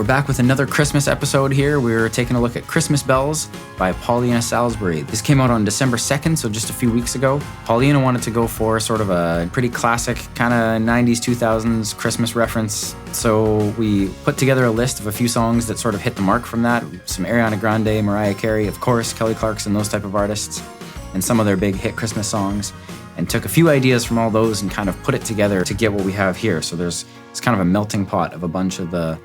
we're back with another Christmas episode here. We're taking a look at Christmas Bells by Paulina Salisbury. This came out on December 2nd, so just a few weeks ago. Paulina wanted to go for sort of a pretty classic kind of 90s, 2000s Christmas reference. So we put together a list of a few songs that sort of hit the mark from that. Some Ariana Grande, Mariah Carey, of course, Kelly Clarkson, those type of artists, and some of their big hit Christmas songs. And took a few ideas from all those and kind of put it together to get what we have here. So it's kind of a melting pot of a bunch of the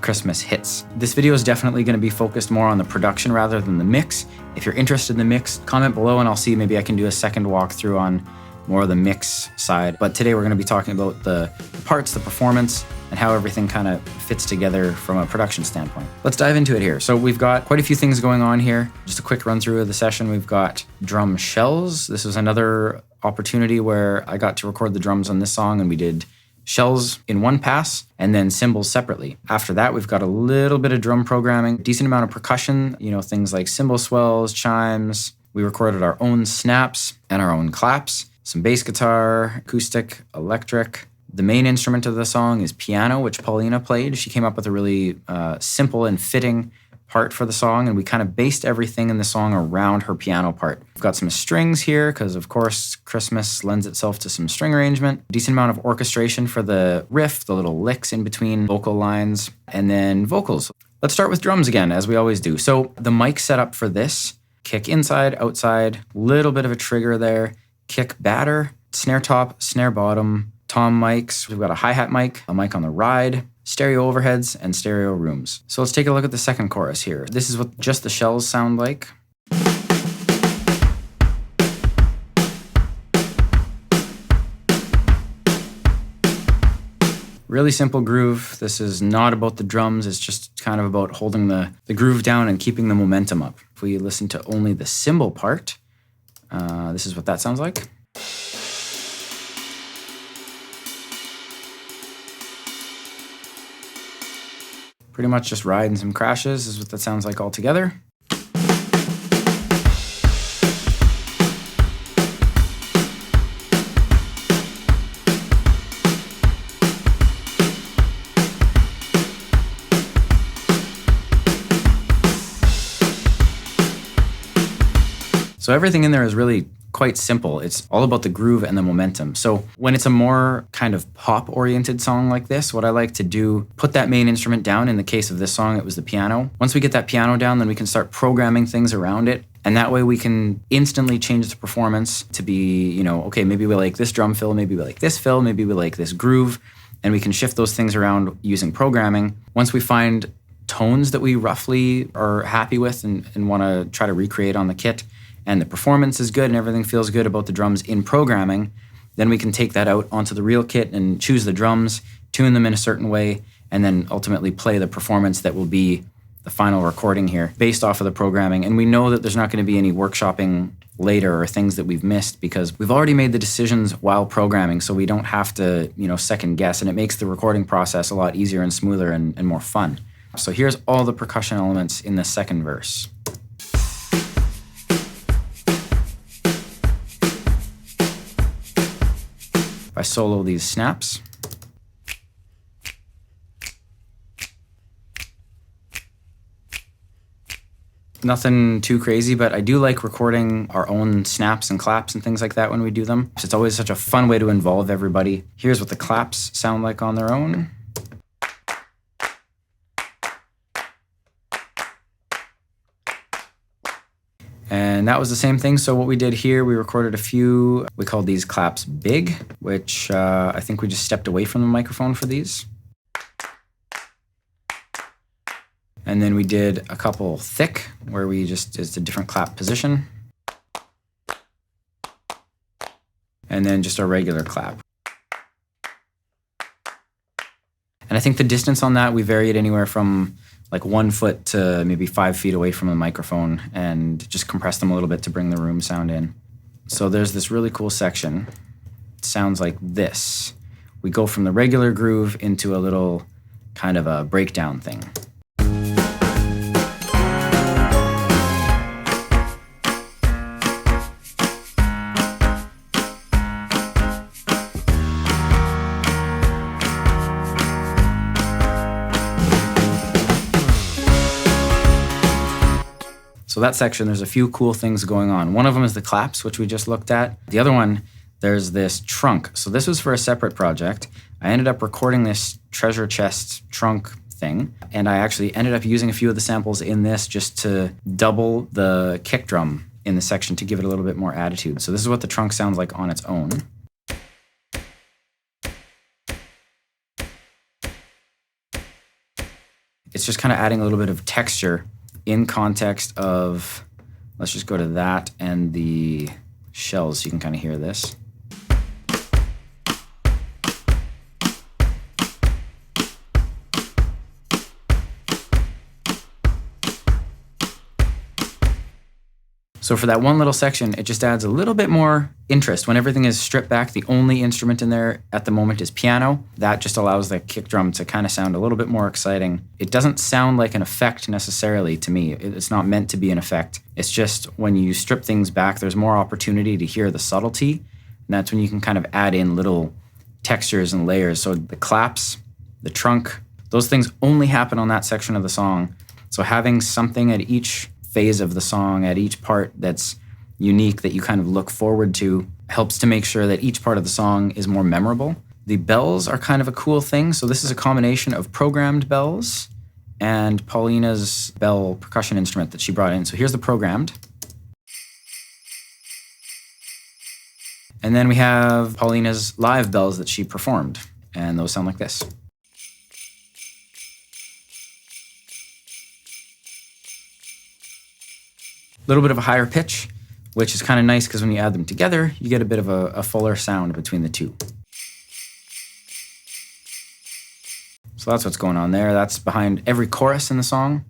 Christmas hits. This video is definitely going to be focused more on the production rather than the mix. If you're interested in the mix, comment below and I'll see maybe I can do a second walkthrough on more of the mix side. But today we're going to be talking about the parts, the performance, and how everything kind of fits together from a production standpoint. Let's dive into it here. So we've got quite a few things going on here. Just a quick run through of the session. We've got drum shells. This was another opportunity where I got to record the drums on this song and we did shells in one pass and then cymbals separately. After that, we've got a little bit of drum programming, decent amount of percussion, things like cymbal swells, chimes. We recorded our own snaps and our own claps, some bass guitar, acoustic, electric. The main instrument of the song is piano, which Paulina played. She came up with a really simple and fitting part for the song, and we kind of based everything in the song around her piano part. We've got some strings here, because of course Christmas lends itself to some string arrangement. Decent amount of orchestration for the riff, the little licks in between vocal lines, and then vocals. Let's start with drums again, as we always do. So the mic setup for this, kick inside, outside, little bit of a trigger there, kick batter, snare top, snare bottom, tom mics. We've got a hi-hat mic, a mic on the ride, stereo overheads, and stereo rooms. So let's take a look at the second chorus here. This is what just the shells sound like. Really simple groove. This is not about the drums. It's just kind of about holding the groove down and keeping the momentum up. If we listen to only the cymbal part, this is what that sounds like. Pretty much just riding some crashes is what that sounds like all together. So everything in there is really quite simple. It's all about the groove and the momentum. So when it's a more kind of pop-oriented song like this, what I like to do, put that main instrument down. In the case of this song, it was the piano. Once we get that piano down, then we can start programming things around it. And that way we can instantly change the performance to be, okay, maybe we like this drum fill, maybe we like this fill, maybe we like this groove. And we can shift those things around using programming. Once we find tones that we roughly are happy with and want to try to recreate on the kit, and the performance is good and everything feels good about the drums in programming, then we can take that out onto the real kit and choose the drums, tune them in a certain way, and then ultimately play the performance that will be the final recording here based off of the programming. And we know that there's not going to be any workshopping later or things that we've missed because we've already made the decisions while programming, so we don't have to, second guess, and it makes the recording process a lot easier and smoother and more fun. So here's all the percussion elements in the second verse. I solo these snaps. Nothing too crazy, but I do like recording our own snaps and claps and things like that when we do them. It's always such a fun way to involve everybody. Here's what the claps sound like on their own. And that was the same thing. So what we did here, we recorded a few, we called these claps big, which I think we just stepped away from the microphone for these. And then we did a couple thick, where it's a different clap position. And then just a regular clap. And I think the distance on that, we varied anywhere from like 1 foot to maybe 5 feet away from the microphone and just compress them a little bit to bring the room sound in. So there's this really cool section. It sounds like this. We go from the regular groove into a little kind of a breakdown thing. So that section, there's a few cool things going on. One of them is the claps, which we just looked at. The other one, there's this trunk. So this was for a separate project. I ended up recording this treasure chest trunk thing, and I actually ended up using a few of the samples in this just to double the kick drum in the section to give it a little bit more attitude. So this is what the trunk sounds like on its own. It's just kind of adding a little bit of texture in context of, let's just go to that and the shells so you can kind of hear this. So for that one little section, it just adds a little bit more interest. When everything is stripped back, the only instrument in there at the moment is piano. That just allows the kick drum to kind of sound a little bit more exciting. It doesn't sound like an effect necessarily to me. It's not meant to be an effect. It's just when you strip things back, there's more opportunity to hear the subtlety. And that's when you can kind of add in little textures and layers. So the claps, the trunk, those things only happen on that section of the song. So having something at each phase of the song, at each part that's unique that you kind of look forward to helps to make sure that each part of the song is more memorable. The bells are kind of a cool thing. So this is a combination of programmed bells and Paulina's bell percussion instrument that she brought in. So here's the programmed. And then we have Paulina's live bells that she performed, and those sound like this. A little bit of a higher pitch, which is kind of nice because when you add them together, you get a bit of a fuller sound between the two. So that's what's going on there. That's behind every chorus in the song.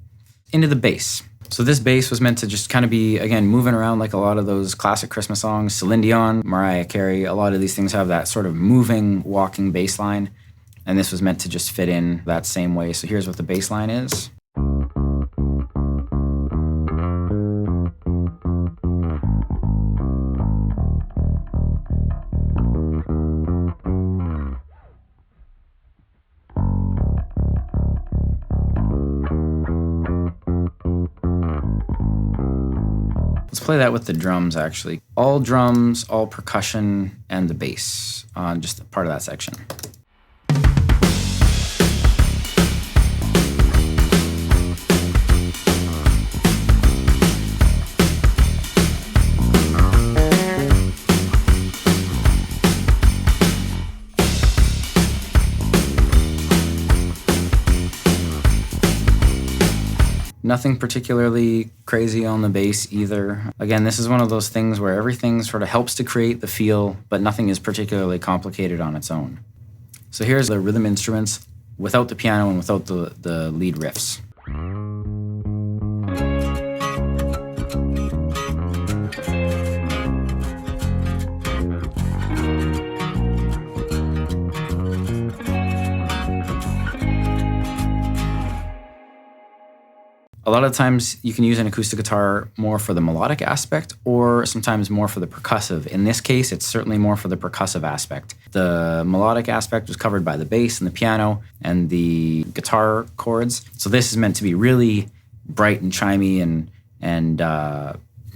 Into the bass. So this bass was meant to just kind of be, again, moving around like a lot of those classic Christmas songs. Celine Dion, Mariah Carey, a lot of these things have that sort of moving, walking bass line. And this was meant to just fit in that same way. So here's what the bass line is. Let's play that with the drums, actually. All drums, all percussion, and the bass on just part of that section. Nothing particularly crazy on the bass either. Again, this is one of those things where everything sort of helps to create the feel, but nothing is particularly complicated on its own. So here's the rhythm instruments without the piano and without the lead riffs. A lot of times you can use an acoustic guitar more for the melodic aspect or sometimes more for the percussive. In this case, it's certainly more for the percussive aspect. The melodic aspect was covered by the bass and the piano and the guitar chords. So this is meant to be really bright and chimey and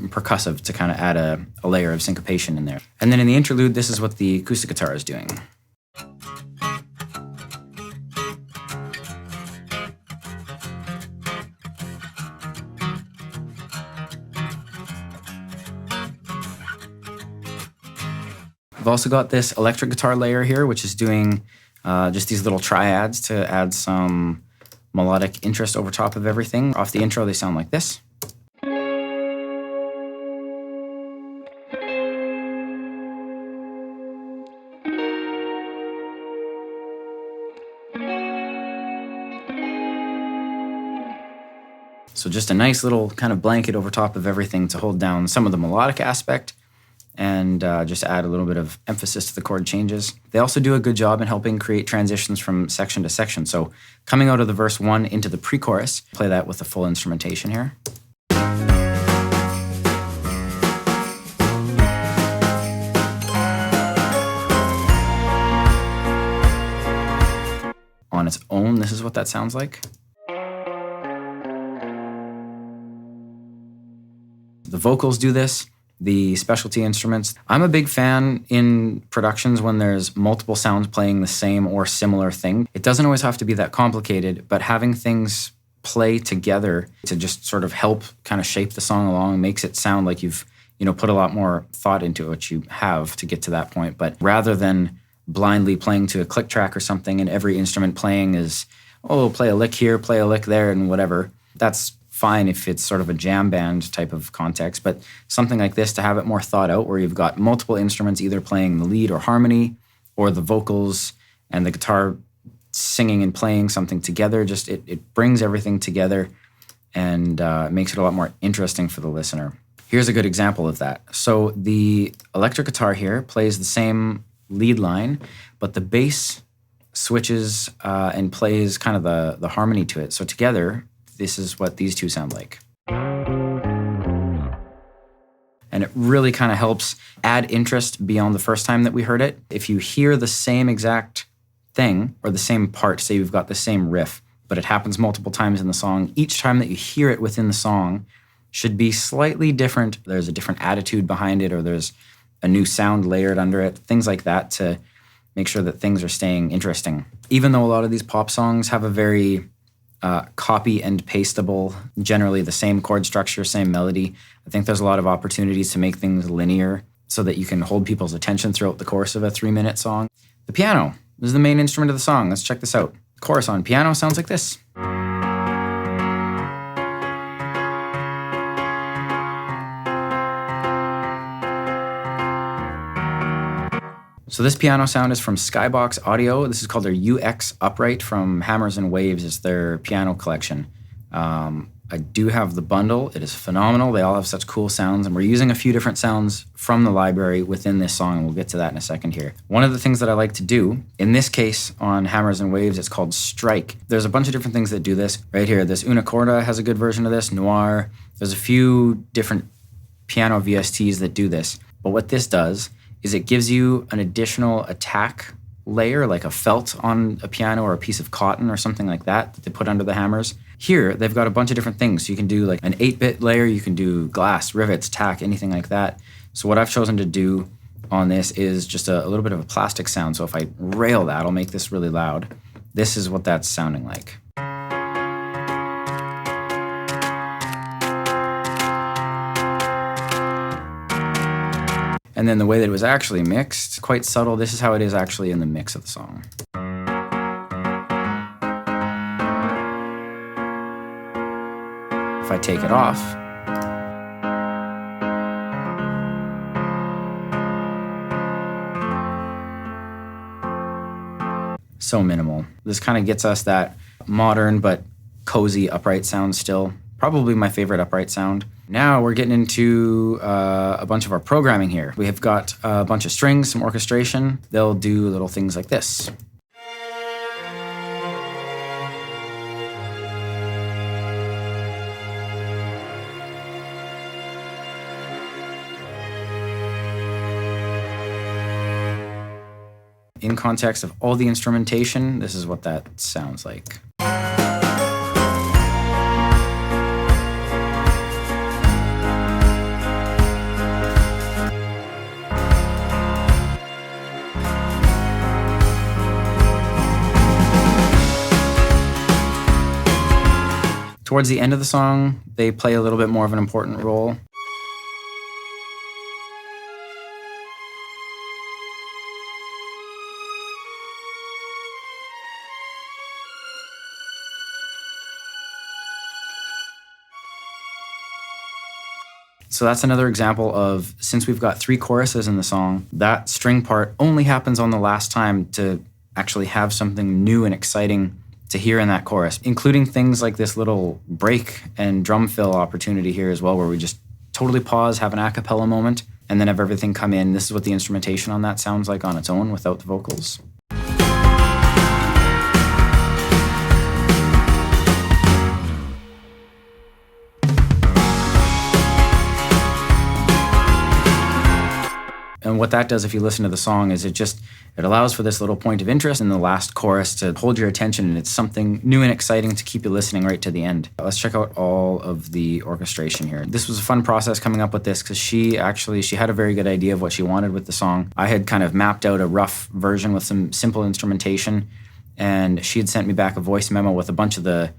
percussive to kind of add a layer of syncopation in there. And then in the interlude, this is what the acoustic guitar is doing. I've also got this electric guitar layer here, which is doing just these little triads to add some melodic interest over top of everything. Off the intro, they sound like this. So just a nice little kind of blanket over top of everything to hold down some of the melodic aspect and just add a little bit of emphasis to the chord changes. They also do a good job in helping create transitions from section to section. So coming out of the verse 1 into the pre-chorus, play that with the full instrumentation here. On its own, this is what that sounds like. The vocals do this, the specialty instruments. I'm a big fan in productions when there's multiple sounds playing the same or similar thing. It doesn't always have to be that complicated, but having things play together to just sort of help kind of shape the song along makes it sound like you've, put a lot more thought into it, which you have to get to that point. But rather than blindly playing to a click track or something and every instrument playing is, play a lick here, play a lick there, and whatever, that's fine if it's sort of a jam band type of context. But something like this, to have it more thought out, where you've got multiple instruments either playing the lead or harmony, or the vocals and the guitar singing and playing something together, just it brings everything together and makes it a lot more interesting for the listener. Here's a good example of that. So the electric guitar here plays the same lead line, but the bass switches and plays kind of the harmony to it. So together, this is what these two sound like. And it really kind of helps add interest beyond the first time that we heard it. If you hear the same exact thing or the same part, say you've got the same riff, but it happens multiple times in the song, each time that you hear it within the song should be slightly different. There's a different attitude behind it, or there's a new sound layered under it, things like that, to make sure that things are staying interesting. Even though a lot of these pop songs have a very copy and pastable, generally the same chord structure, same melody, I think there's a lot of opportunities to make things linear so that you can hold people's attention throughout the course of a 3-minute song. The piano is the main instrument of the song. Let's check this out. The chorus on piano sounds like this. So this piano sound is from Skybox Audio. This is called their UX Upright from Hammers and Waves. It's their piano collection. I do have the bundle. It is phenomenal. They all have such cool sounds, and we're using a few different sounds from the library within this song, and we'll get to that in a second here. One of the things that I like to do, in this case on Hammers and Waves, it's called Strike. There's a bunch of different things that do this. Right here, this Una Corda has a good version of this, Noir. There's a few different piano VSTs that do this. But what this does is it gives you an additional attack layer, like a felt on a piano or a piece of cotton or something like that they put under the hammers. Here, they've got a bunch of different things. So you can do like an 8-bit layer, you can do glass, rivets, tack, anything like that. So what I've chosen to do on this is just a little bit of a plastic sound. So if I rail that, I'll make this really loud. This is what that's sounding like. And then the way that it was actually mixed, quite subtle. This is how it is actually in the mix of the song. If I take it off, so minimal. This kind of gets us that modern but cozy upright sound still. Probably my favorite upright sound. Now we're getting into a bunch of our programming here. We have got a bunch of strings, some orchestration. They'll do little things like this. In context of all the instrumentation, this is what that sounds like. Towards the end of the song, they play a little bit more of an important role. So that's another example of, since we've got 3 choruses in the song, that string part only happens on the last time to actually have something new and exciting to hear in that chorus, including things like this little break and drum fill opportunity here as well, where we just totally pause, have an a cappella moment, and then have everything come in. This is what the instrumentation on that sounds like on its own without the vocals. And what that does if you listen to the song is it allows for this little point of interest in the last chorus to hold your attention, and it's something new and exciting to keep you listening right to the end. Let's check out all of the orchestration here. This was a fun process coming up with this because she had a very good idea of what she wanted with the song. I had kind of mapped out a rough version with some simple instrumentation, and she had sent me back a voice memo with a bunch of the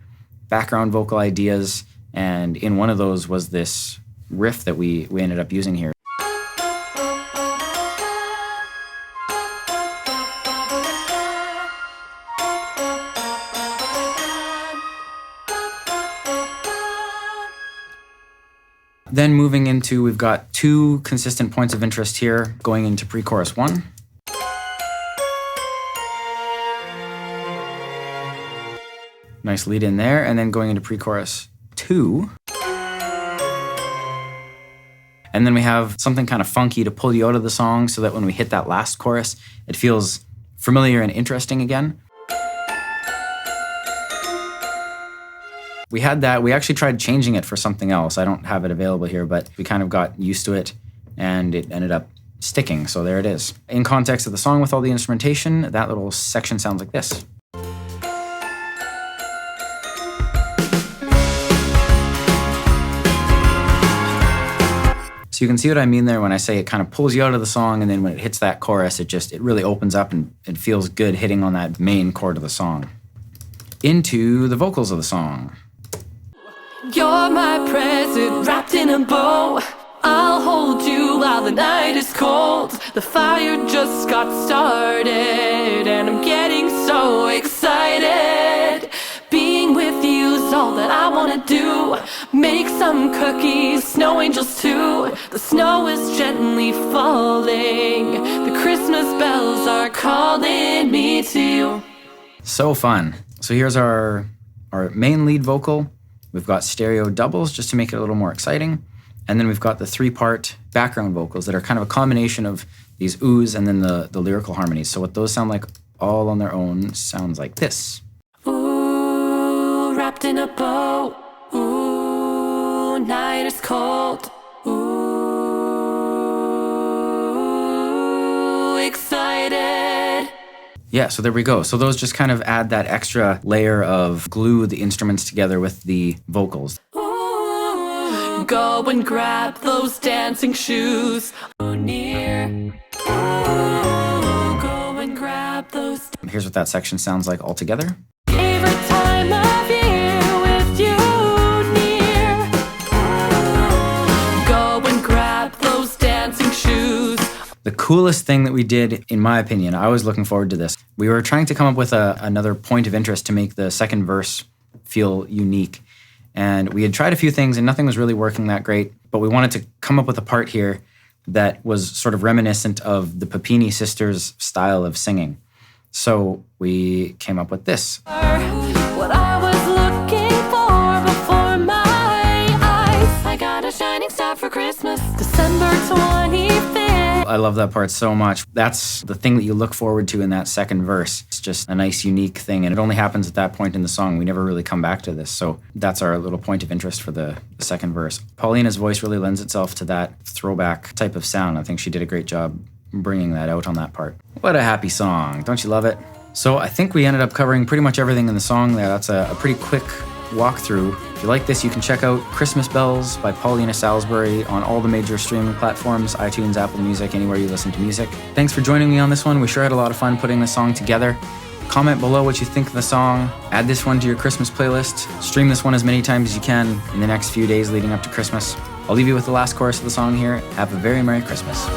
background vocal ideas, and in one of those was this riff that we ended up using here. Then moving into, we've got 2 consistent points of interest here, going into pre-chorus 1. Nice lead in there, and then going into pre-chorus 2. And then we have something kind of funky to pull you out of the song so that when we hit that last chorus, it feels familiar and interesting again. We had that. We actually tried changing it for something else. I don't have it available here, but we kind of got used to it and it ended up sticking. So there it is. In context of the song with all the instrumentation, that little section sounds like this. So you can see what I mean there when I say it kind of pulls you out of the song, and then when it hits that chorus, it really opens up and it feels good hitting on that main chord of the song. Into the vocals of the song. You're my present wrapped in a bow. I'll hold you while the night is cold. The fire just got started and I'm getting so excited. Being with you's all that I wanna do. Make some cookies, snow angels too. The snow is gently falling. The Christmas bells are calling me to you. So fun. So here's our main lead vocal. We've got stereo doubles just to make it a little more exciting. And then we've got the 3-part background vocals that are kind of a combination of these oohs and then the lyrical harmonies. So what those sound like all on their own sounds like this. Ooh, wrapped in a bow. Ooh, night is cold. Ooh, excited. Yeah, so there we go. So those just kind of add that extra layer of glue the instruments together with the vocals. Ooh, go and grab those dancing shoes. Oh, near. Ooh, go and grab those. Here's what that section sounds like all together. Favorite time of year with you near. Ooh, go and grab those dancing shoes. The coolest thing that we did, in my opinion, I was looking forward to this. We were trying to come up with another point of interest to make the second verse feel unique. And we had tried a few things and nothing was really working that great, but we wanted to come up with a part here that was sort of reminiscent of the Papini sisters' style of singing. So we came up with this. What I was looking for before my eyes. I got a shining star for Christmas, December 25th. I love that part so much. That's the thing that you look forward to in that second verse. It's just a nice, unique thing, and it only happens at that point in the song. We never really come back to this, so that's our little point of interest for the second verse. Paulina's voice really lends itself to that throwback type of sound. I think she did a great job bringing that out on that part. What a happy song. Don't you love it? So I think we ended up covering pretty much everything in the song there. That's a pretty quick walkthrough. If you like this, you can check out Christmas Bells by Paulina Salisbury on all the major streaming platforms, iTunes, Apple Music, anywhere you listen to music. Thanks for joining me on this one. We sure had a lot of fun putting this song together. Comment below what you think of the song. Add this one to your Christmas playlist. Stream this one as many times as you can in the next few days leading up to Christmas. I'll leave you with the last chorus of the song here. Have a very Merry Christmas.